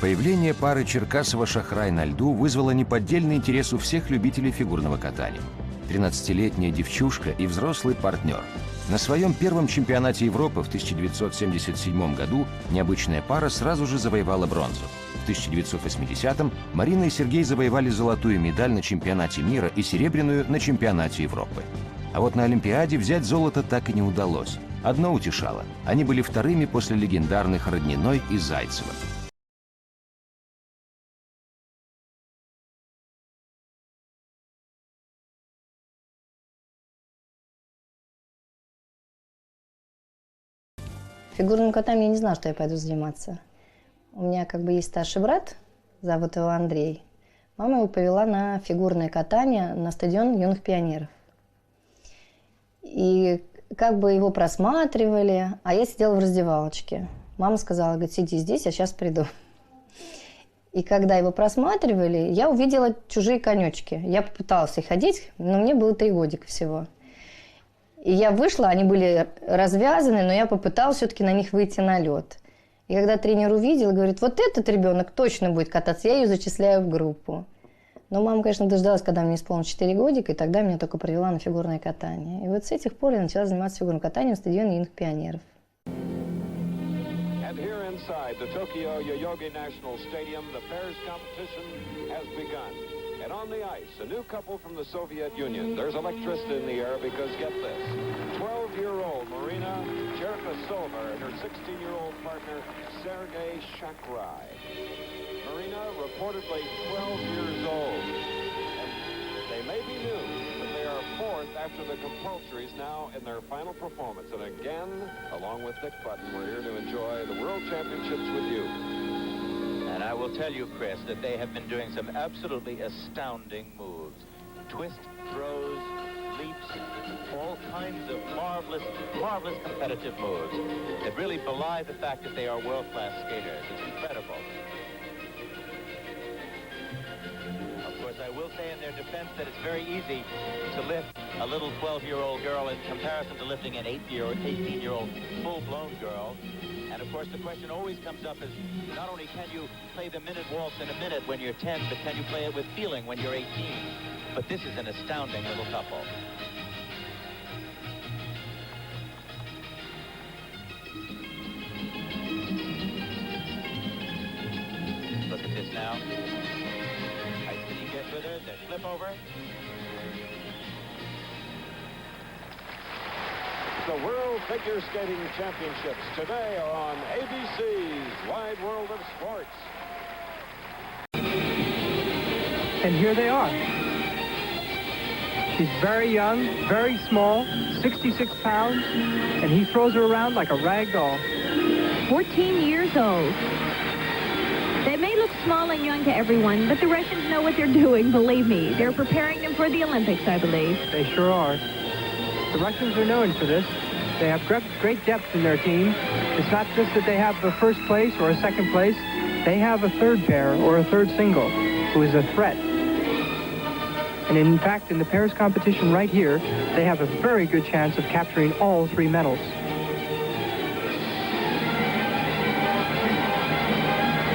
Появление пары Черкасова-Шахрай на льду вызвало неподдельный интерес у всех любителей фигурного катания. 13-летняя девчушка и взрослый партнер. На своем первом чемпионате Европы в 1977 году необычная пара сразу же завоевала бронзу. В 1980-м Марина и Сергей завоевали золотую медаль на чемпионате мира и серебряную на чемпионате Европы. А вот на Олимпиаде взять золото так и не удалось. Одно утешало – они были вторыми после легендарных Родниной и Зайцева. Фигурным катанием я не знала, что я пойду заниматься. У меня как бы есть старший брат, зовут его Андрей. Мама его повела на фигурное катание на стадион юных пионеров. И как бы его просматривали, а я сидела в раздевалочке. Мама сказала, говорит, сиди здесь, я сейчас приду. И когда его просматривали, я увидела чужие конечки. Я попыталась их одеть, но мне было 3 годика всего. И я вышла, они были развязаны, но я попыталась все-таки на них выйти на лед. И когда тренер увидел, говорит, вот этот ребенок точно будет кататься, я ее зачисляю в группу. Но мама, конечно, дождалась, когда мне исполнилось 4 годика, и тогда меня только провела на фигурное катание. И вот с этих пор я начала заниматься фигурным катанием на стадионе юных пионеров. And on the ice, a new couple from the Soviet Union. There's electricity in the air because, get this, 12-year-old Marina Черкасова and her 16-year-old partner, Sergei Shakrai. Marina, reportedly 12 years old. And they may be new, but they are 4th after the compulsories now in their final performance. And again, along with Dick Button, we're here to enjoy the World Championships with you. And I will tell you, Chris, that they have been doing some absolutely astounding moves. Twist, throws, leaps, all kinds of marvelous, marvelous competitive moves that really belie the fact that they are world-class skaters. It's incredible. Of course, I will say in their defense that it's very easy to lift a little 12-year-old girl in comparison to lifting an 18-year-old full-blown girl. And of course, the question always comes up is, not only can you play the minute waltz in a minute when you're 10, but can you play it with feeling when you're 18? But this is an astounding little couple. Look at this now. Ice City gets with her, then flip over. The World Figure Skating Championships today are on ABC's Wide World of Sports. And here they are. She's very young, very small, 66 pounds, and he throws her around like a rag doll. 14 years old. They may look small and young to everyone, but the Russians know what they're doing, believe me. They're preparing them for the Olympics, I believe. They sure are. The Russians are known for this. They have great depth in their team. It's not just that they have the first place or a second place. They have a third pair or a third single who is a threat. And in fact, in the pairs competition right here, they have a very good chance of capturing all 3 medals.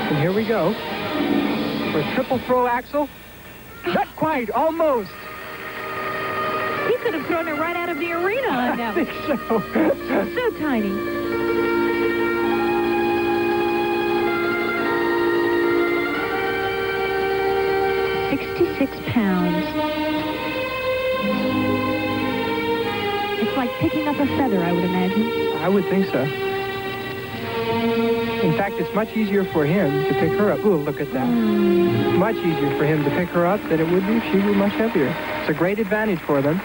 And here we go. For a triple throw axel. Not quite, almost. He could have thrown her right out of the arena on that. I think so. So tiny. £66. It's like picking up a feather, I would imagine. I would think so. In fact, it's much easier for him to pick her up. Ooh, look at that. Much easier for him to pick her up than it would be if she were much heavier. It's a great advantage for them.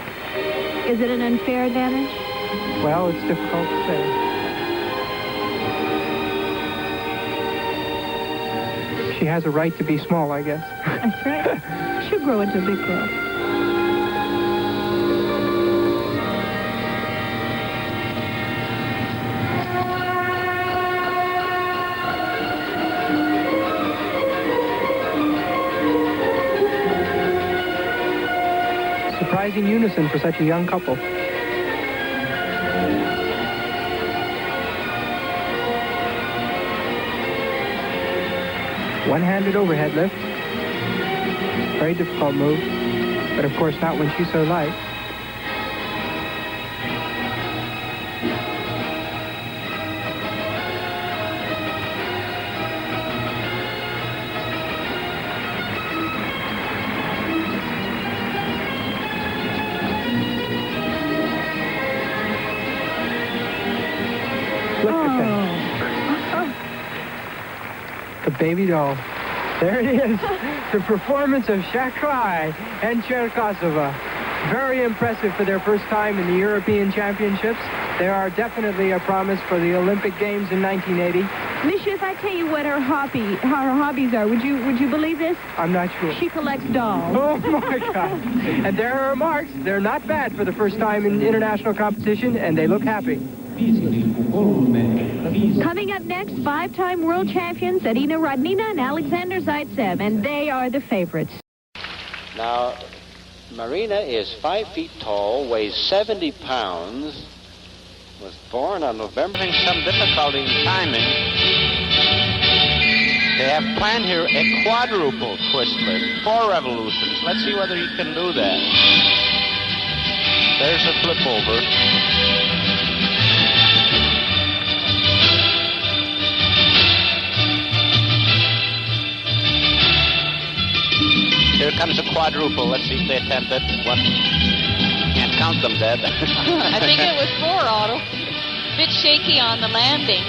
Is it an unfair advantage? Well, it's difficult to say. She has a right to be small, I guess. That's right. She'll grow into a big girl. Surprising unison for such a young couple. One-handed overhead lift. Very difficult move, but of course not when she's so light. The baby doll. There it is. The performance of Chakrai and Черкасова. Very impressive for their first time in the European Championships. They are definitely a promise for the Olympic Games in 1980. Misha, if I tell you what her hobbies are, would you believe this? I'm not sure. She collects dolls. Oh my God. And there are her marks. They're not bad for the first time in international competition, and they look happy. Coming up next, 5-time world champions Irina Rodnina and Alexander Zaitsev, and they are the favorites. Now, Marina is 5 feet tall, weighs 70 pounds, was born on November. Having some difficulty in timing. They have planned here a quadruple twist lift, 4 revolutions. Let's see whether he can do that. There's a flip over. Here comes a quadruple. Let's see if they attempt it. One. Can't count them, Dad. I think it was 4, Otto. Bit shaky on the landing.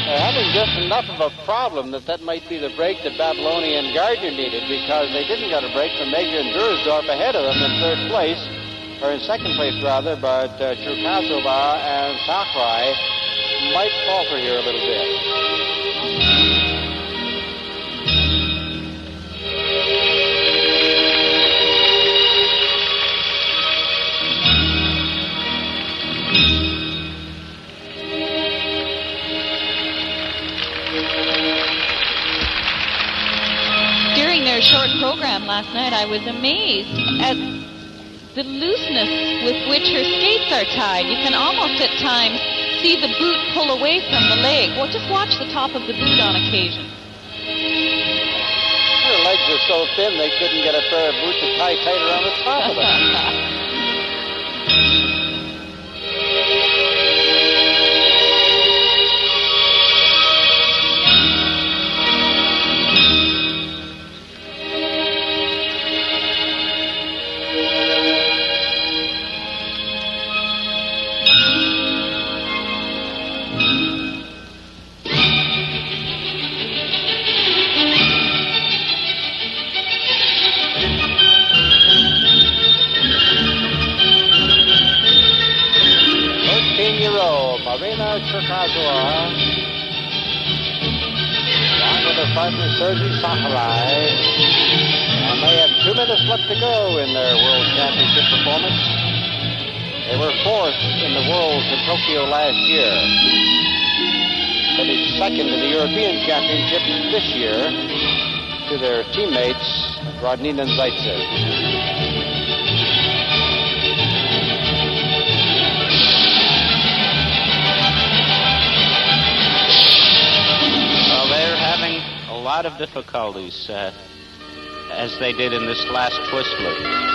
They're having just enough of a problem that might be the break that Babylonian Gardner needed, because they didn't get a break from Major and Dursdorf ahead of them in third place, or in second place rather, but Черкасова and Chakrai might falter here a little bit. During their short program last night, I was amazed at the looseness with which her skates are tied. You can almost at times see the boot pull away from the leg. Well, just watch the top of the boot on occasion. Her legs are so thin they couldn't get a pair of boots to tie tight around the top of them. Marina Черкасова, along with her partner Sergei Sakharai, and they have 2 minutes left to go in their World Championship performance. They were 4th in the Worlds in Tokyo last year, finished 2nd in the European Championship this year to their teammates Rodnina and Zaitsev. A lot of difficulties, as they did in this last twist lift.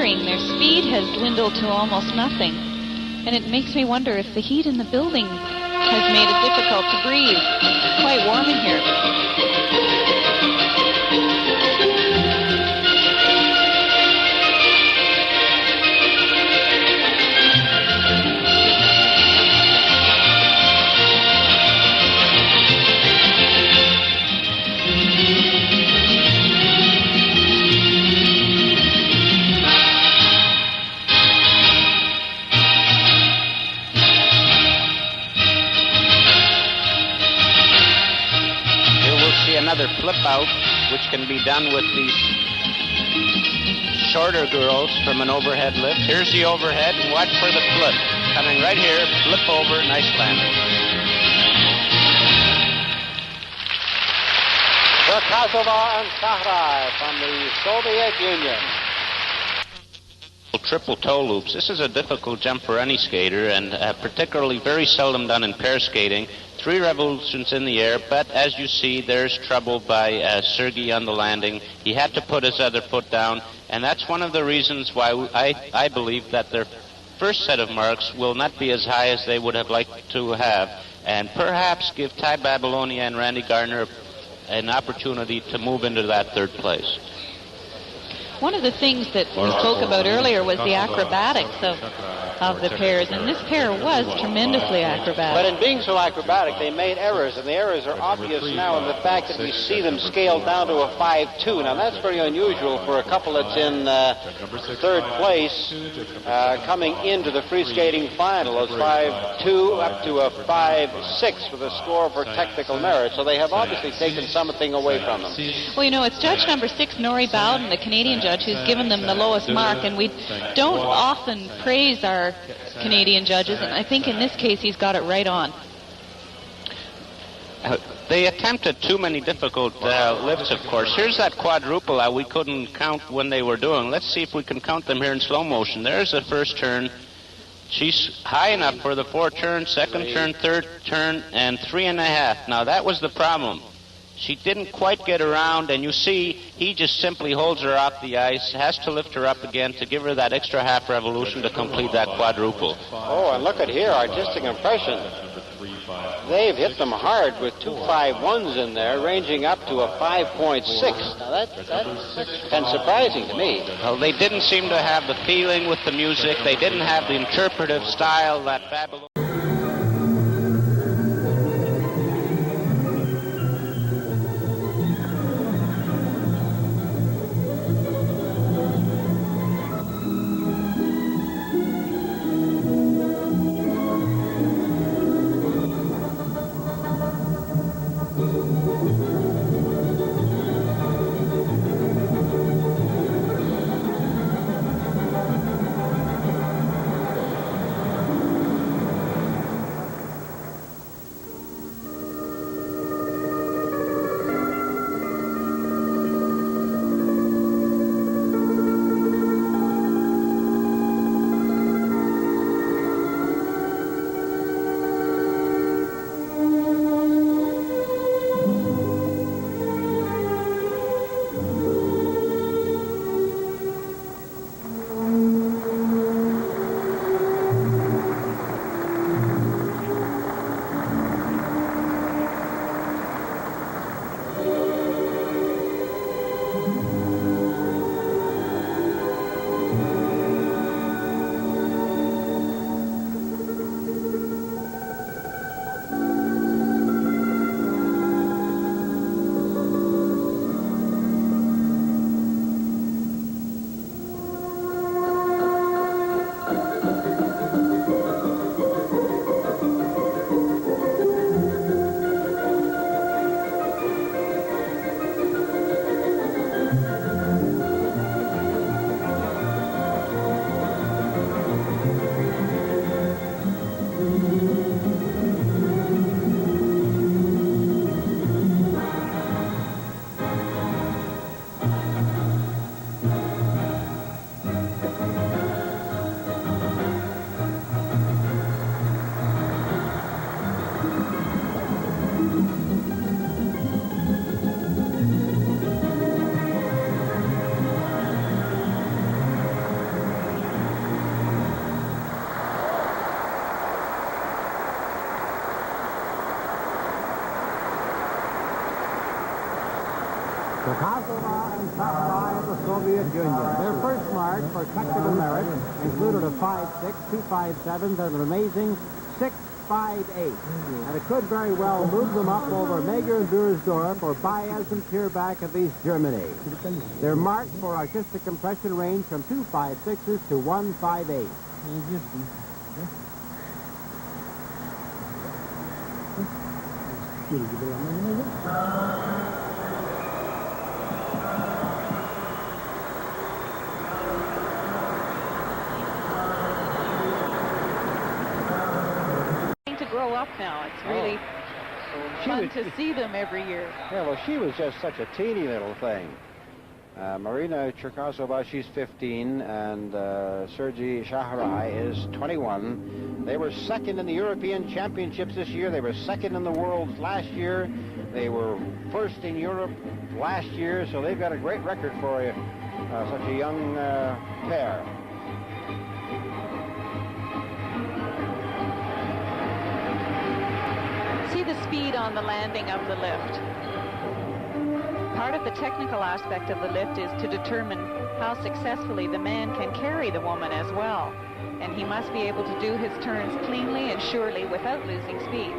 Their speed has dwindled to almost nothing, and it makes me wonder if the heat in the building has made it difficult to breathe. It's quite warm in here. another flip out, which can be done with these shorter girls from an overhead lift. Here's the overhead, and watch for the flip. Coming right here, flip over, nice landing. Черкасова and Shahrai from the Soviet Union. Triple toe loops. This is a difficult jump for any skater, and particularly very seldom done in pair skating. 3 revolutions in the air, but as you see, there's trouble by Sergei on the landing. He had to put his other foot down, and that's one of the reasons why I believe that their first set of marks will not be as high as they would have liked to have, and perhaps give Ty Babylonia and Randy Gardner an opportunity to move into that 3rd place. One of the things that we spoke about earlier was the acrobatics of the pairs, and this pair was tremendously acrobatic. But in being so acrobatic, they made errors, and the errors are obvious now in the fact that we see them scaled down to a 5-2. Now, that's very unusual for a couple that's in 3rd place coming into the free skating final. It's 5-2 up to a 5-6 with a score for technical merit. So they have obviously taken something away from them. Well, you know, it's judge number 6, Norrie Bowden, the Canadian judge, who's given them the lowest mark, and we don't often praise our Canadian judges, and I think in this case he's got it right on. They attempted too many difficult lifts, of course. Here's that quadruple we couldn't count when they were doing. Let's see if we can count them here in slow motion. There's the first turn. She's high enough for the 4 turns, 2nd turn, 3rd turn, and 3.5. Now, that was the problem. She didn't quite get around, and you see he just simply holds her off the ice, has to lift her up again to give her that extra half revolution to complete that quadruple. Oh, and look at here, artistic impression. They've hit them hard with 2 5-1s in there, ranging up to a 5.6. Now, that's kind of surprising to me. Well, they didn't seem to have the feeling with the music. They didn't have the interpretive style that Babylon... Черкасова and Shahrai of the Soviet Union. Their first mark for technical merit included a 5.6, 2.57, and an amazing 6.58. And it could very well move them up over Meger and Duersdorf or Baez and Pierback of East Germany. Their mark for artistic impression range from 2.56s to 1.58. up now. It's really fun to see them every year. Yeah, well, she was just such a teeny little thing. Marina Черкасова, she's 15, and Sergei Shahrai is 21. They were second in the European Championships this year. They were second in the Worlds last year. They were first in Europe last year, so they've got a great record for such a young pair. See the speed on the landing of the lift. Part of the technical aspect of the lift is to determine how successfully the man can carry the woman as well. And he must be able to do his turns cleanly and surely without losing speed.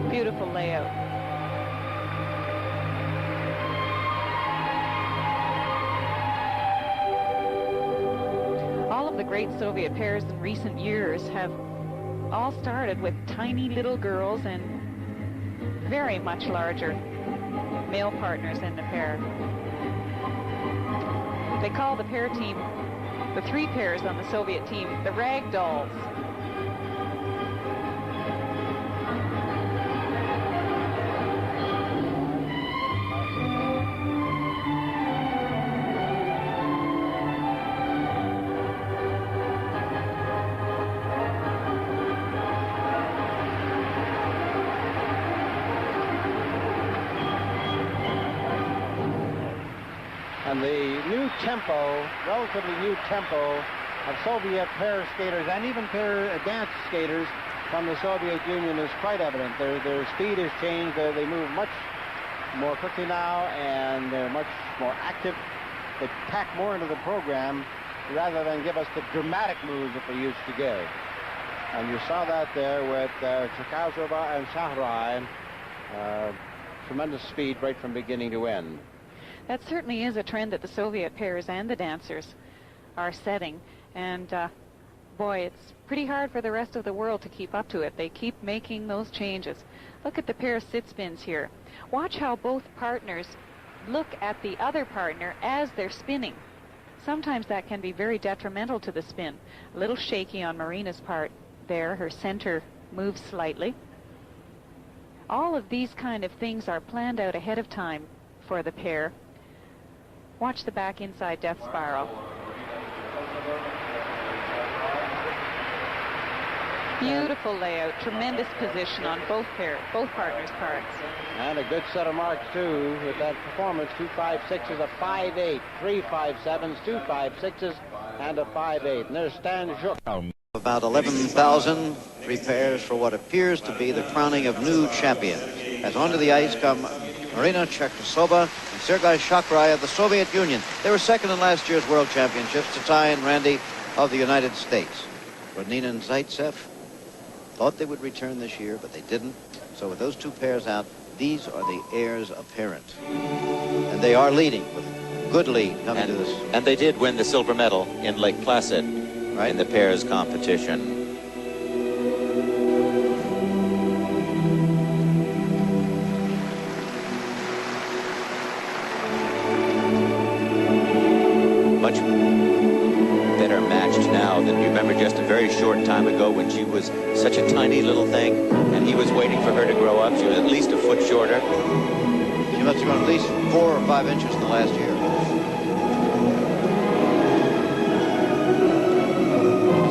Beautiful layout. All of the great Soviet pairs in recent years have all started with tiny little girls and very much larger male partners in the pair. They call the pair team, the three pairs on the Soviet team, the rag dolls. And the new tempo, relatively new tempo of Soviet pair skaters and even pair dance skaters from the Soviet Union is quite evident. Their speed has changed. They move much more quickly now, and they're much more active. They pack more into the program rather than give us the dramatic moves that they used to give. And you saw that there with Черкасова and Shahrai. Tremendous speed right from beginning to end. That certainly is a trend that the Soviet pairs and the dancers are setting. And boy, it's pretty hard for the rest of the world to keep up to it. They keep making those changes. Look at the pair of sit spins here. Watch how both partners look at the other partner as they're spinning. Sometimes that can be very detrimental to the spin. A little shaky on Marina's part there. Her center moves slightly. All of these kind of things are planned out ahead of time for the pair. Watch the back inside death spiral. Beautiful layout, tremendous position on both partners' parts. And a good set of marks, too, with that performance. 2 5.6s, a 5.8, 3 5.7s, 2 5.6s, and a 5.8. And there's Stan Zhuk. About 11,000, three pairs for what appears to be the crowning of new champion. As onto the ice come Marina Черкасова and Sergei Shahrai of the Soviet Union. They were second in last year's World Championships to Ty and Randy of the United States. Rodnina and Zaitsev thought they would return this year, but they didn't. So with those two pairs out, these are the heirs apparent. And they are leading with a good lead coming to this. And they did win the silver medal in Lake Placid in the pairs competition. Much better matched now than you remember just a very short time ago when she was such a tiny little thing and he was waiting for her to grow up. She was at least a foot shorter. She must have grown at least 4 or 5 inches in the last year.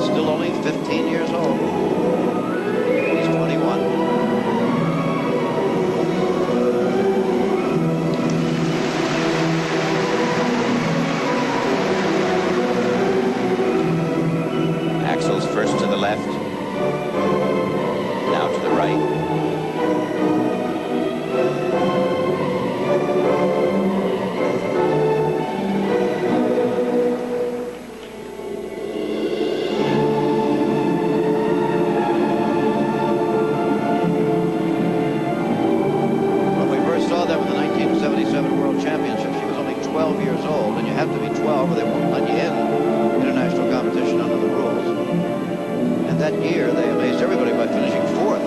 Still only 15 years old. He's 21. First to the left, now to the right. that year, they amazed everybody by finishing fourth.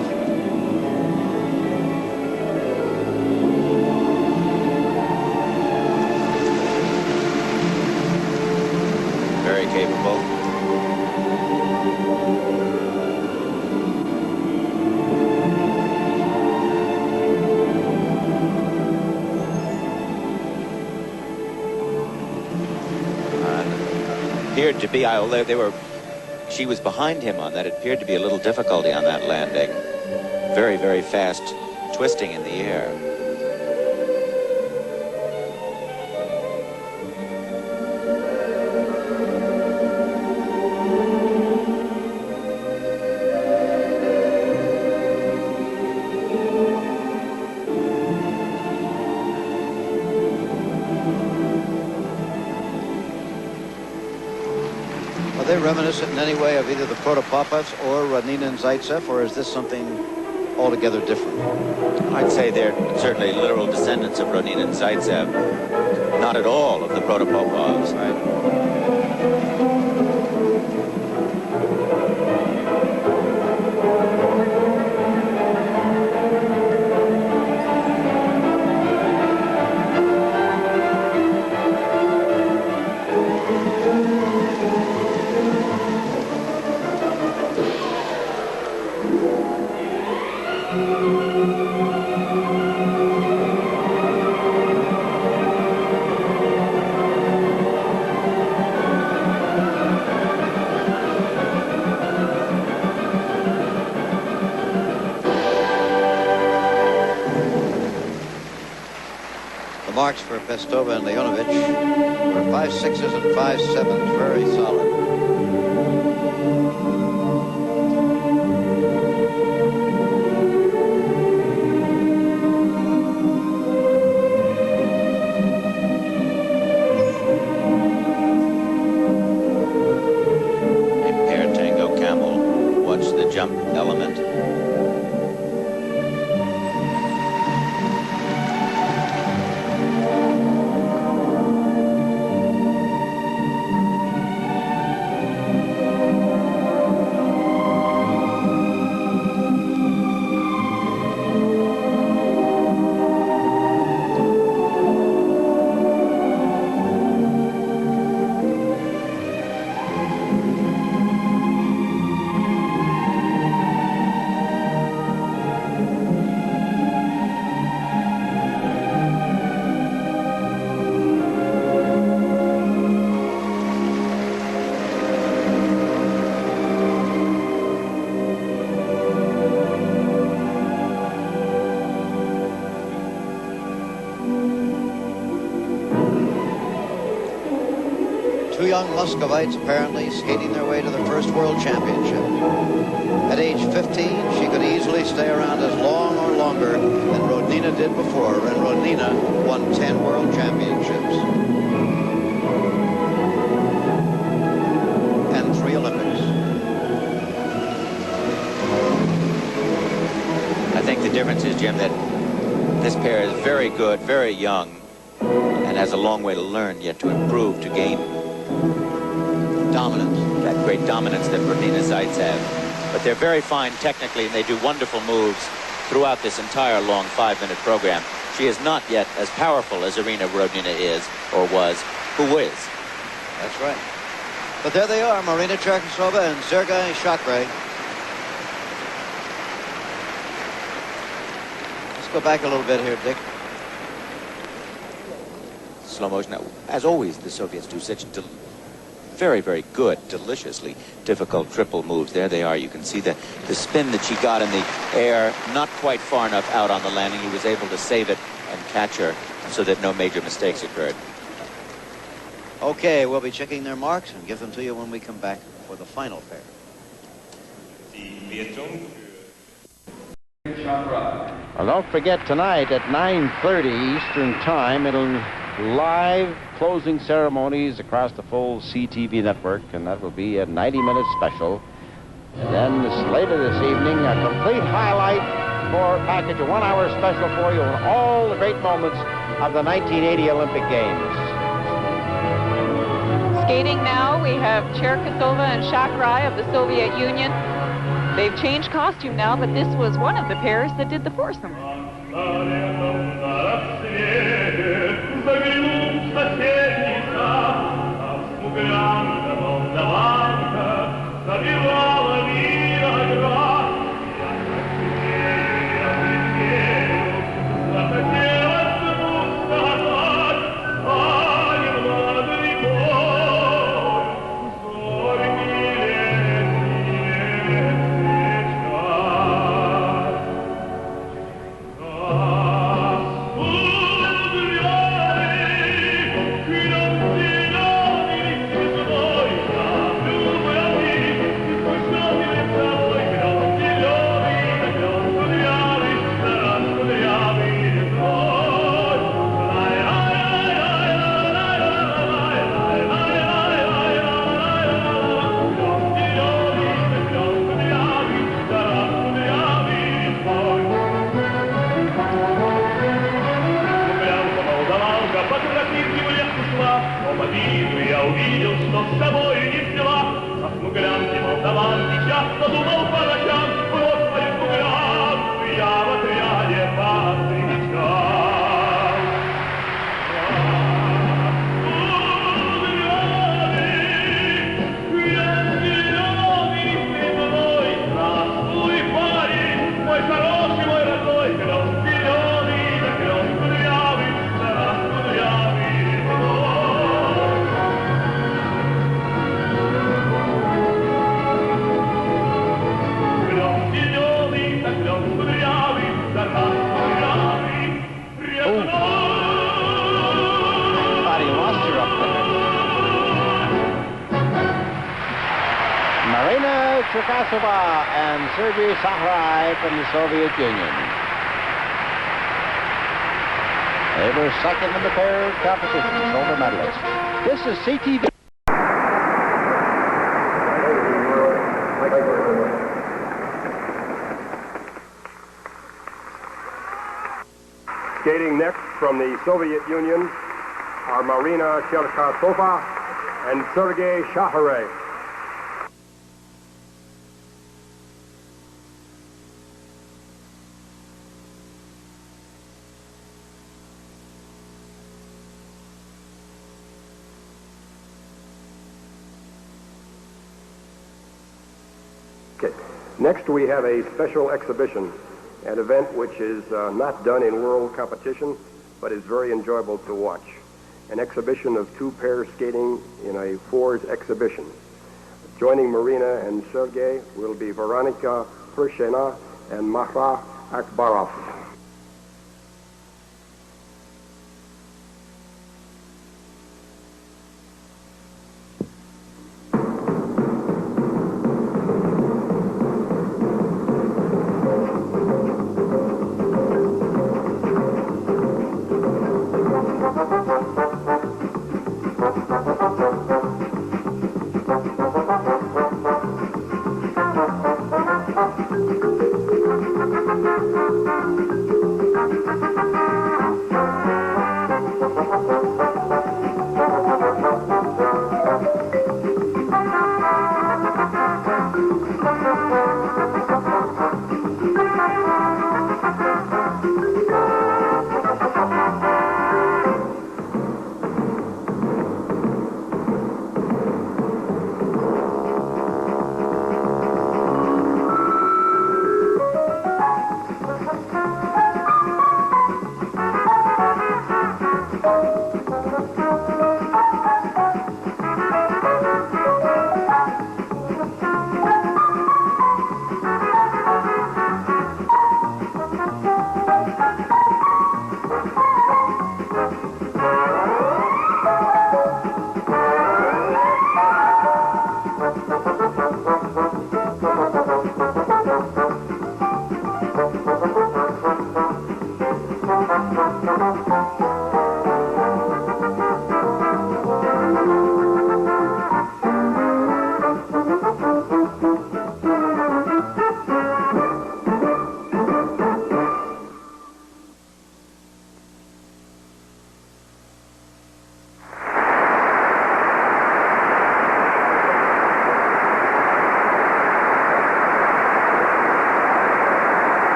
Very capable. Appeared to be, she was behind him on that. It appeared to be a little difficulty on that landing. Very, very fast twisting in the air. Are they reminiscent in any way of either the Protopopovs or Rodnina and Zaitsev, or is this something altogether different? I'd say they're certainly literal descendants of Rodnina and Zaitsev. Not at all of the Protopopovs. Right. Marks for Pestova and Leonovich were 5.6s and 5.7s, very solid. A pair tango camel. Watch the jump element. Two young Muscovites apparently skating their way to the first World Championship. At age 15, she could easily stay around as long or longer than Rodnina did before, and Rodnina won 10 World Championships. And 3 Olympics. I think the difference is, Jim, that this pair is very good, very young, and has a long way to learn yet to improve, to gain dominance, that great dominance that Rodnina Zaitsev have. But they're very fine technically, and they do wonderful moves throughout this entire long 5-minute program. She is not yet as powerful as Irina Rodnina is, or was, who is. That's right. But there they are, Marina Черкасова and Sergei Shakray. Let's go back a little bit here, Dick. Slow motion. Now, as always, the Soviets do such very, very good, deliciously difficult triple moves. There they are. You can see the spin that she got in the air, not quite far enough out on the landing. He was able to save it and catch her so that no major mistakes occurred. Okay, we'll be checking their marks and give them to you when we come back for the final pair. Well, don't forget tonight at 9:30 Eastern Time, it'll live closing ceremonies across the full CTV network, and that will be a 90-minute special. And then later this evening, a complete highlight for package, a 1-hour special for you on all the great moments of the 1980 Olympic Games. Skating now, we have Cherkasova and Shakray of the Soviet Union They've changed costume now, but this was one of the pairs that did the foursome. Marina Черкасова and Sergei Sakharai from the Soviet Union. They were second in the pair competition, silver medalists. This is CTV. Skating next from the Soviet Union are Marina Черкасова and Sergei Sakharai. Next, we have a special exhibition, an event which is not done in world competition, but is very enjoyable to watch. An exhibition of two pairs skating in a fours exhibition. Joining Marina and Sergei will be Veronika Pershena and Mahra Akbarov.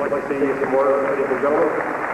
I'd like to see some more, ladies and gentlemen.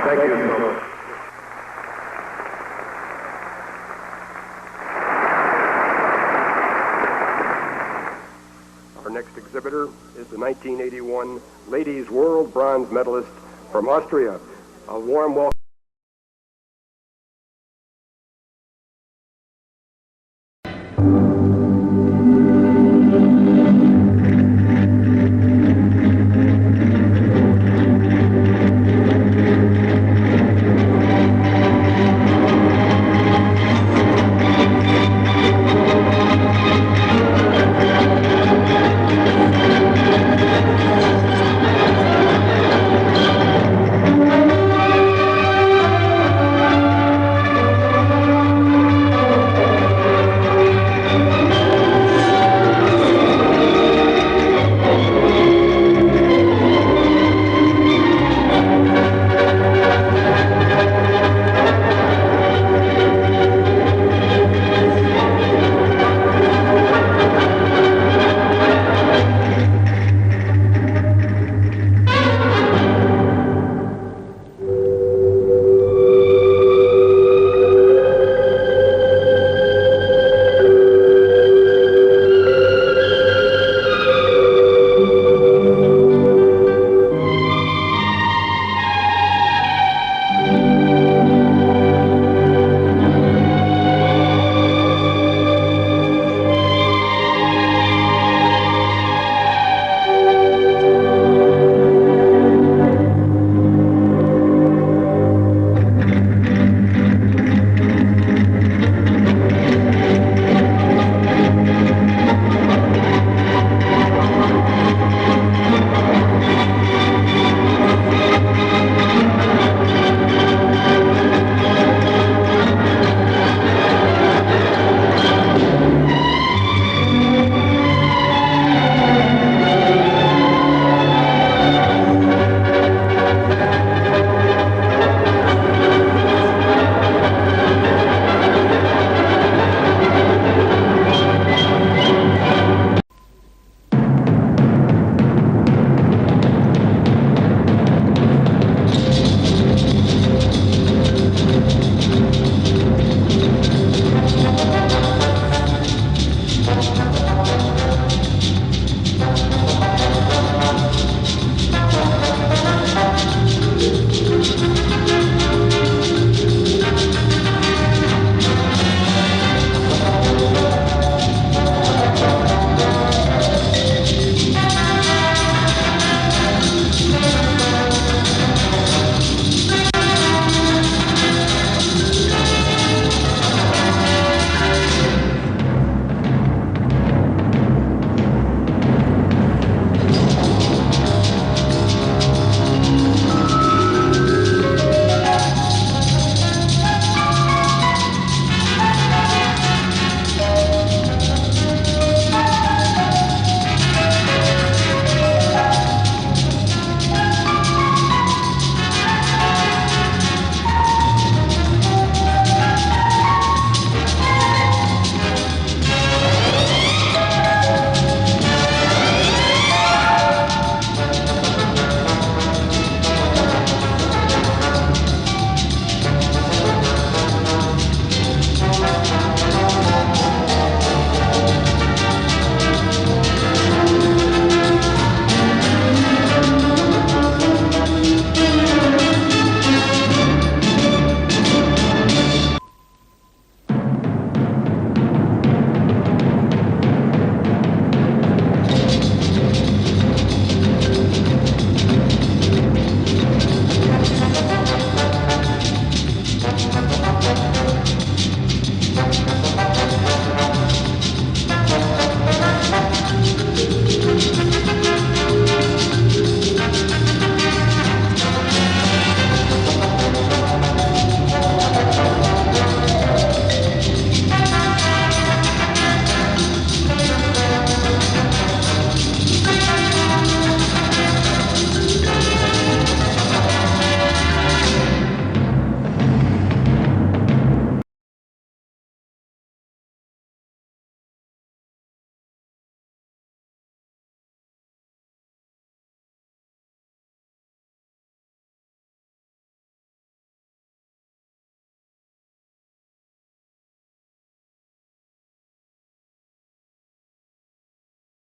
Thank you so much. Our next exhibitor is the 1981 Ladies World Bronze Medalist from Austria. A warm welcome.